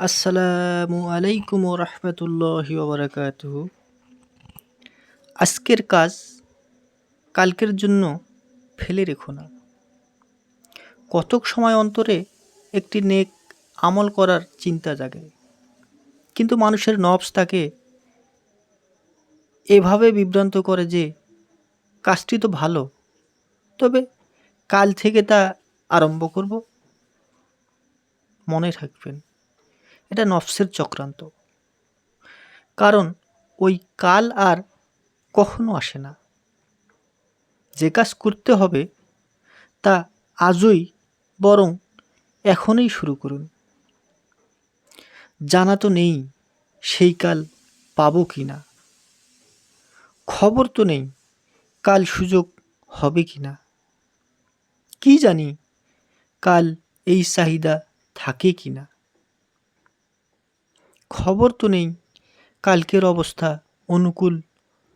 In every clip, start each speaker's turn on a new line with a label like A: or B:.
A: আসসালামু আলাইকুম রহমতুল্লাহি ওবরাকাতুহু। আজকের কাজ কালকের জন্য ফেলে রেখো না। কতক সময় অন্তরে একটি নেক আমল করার চিন্তা জাগে, কিন্তু মানুষের নফস তাকে এভাবে বিভ্রান্ত করে যে কাজটি তো ভালো, তবে কাল থেকে তা আরম্ভ করব। মনে রাখবেন, এটা নফসের চক্রান্ত। কারণ ওই কাল আর কখনো আসে না। যে কাজ করতে হবে তা আজই, বরং এখনই শুরু করুন। জানা তো নেই সেই কাল পাবো কি না, খবর তো নেই কাল সুযোগ হবে কি না। কি জানি কাল এই চাহিদা থাকে কি না। খবর তো নেই কালকের অবস্থা অনুকূল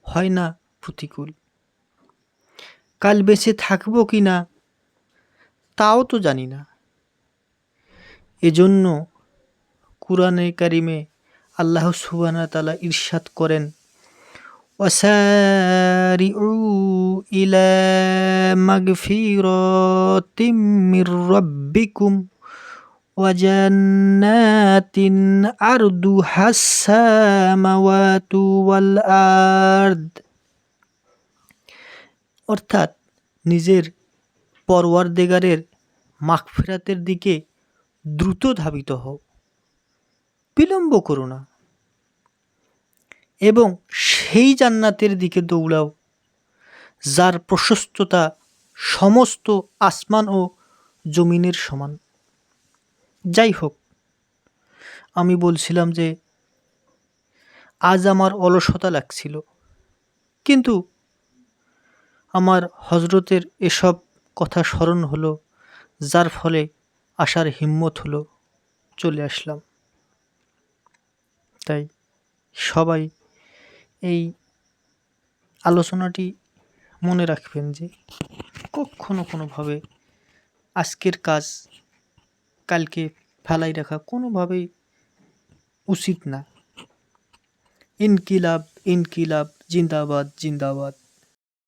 A: হয় না প্রতিকূল। কাল বেঁচে থাকবো কি না তাও তো জানি না। এজন্য কুরআনে কারিমে আল্লাহ সুবহানাহু ওয়া তাআলা ইরশাদ করেন, ওয়াসারিউ ইলা মাগফিরাতিম মির রাব্বিকুম ওয়া জান্নাতিন আরদুহাস সামাওয়াতু ওয়াল আরদ। অর্থাৎ নিজের পরওয়ারদিগারের মাগফিরাতের দিকে দ্রুত ধাবিত হও, বিলম্ব করো না, এবং সেই জান্নাতের দিকে দৌড়াও যার প্রশস্ততা সমস্ত আসমান ও জমিনের সমান। যাই হোক, আমি বলছিলাম যে আজ আমার অলসতা লাগছিল, কিন্তু আমার হজরতের এসব কথা স্মরণ হলো, যার ফলে আসার হিম্মত হলো, চলে আসলাম। তাই সবাই এই আলোচনাটি মনে রাখবেন যে কখনো কোনোভাবে আজকের কাজ কালকে ফেলাই রাখা কোনোভাবেই উচিত না। ইনকিলাব ইনকিলাব, জিন্দাবাদ জিন্দাবাদ।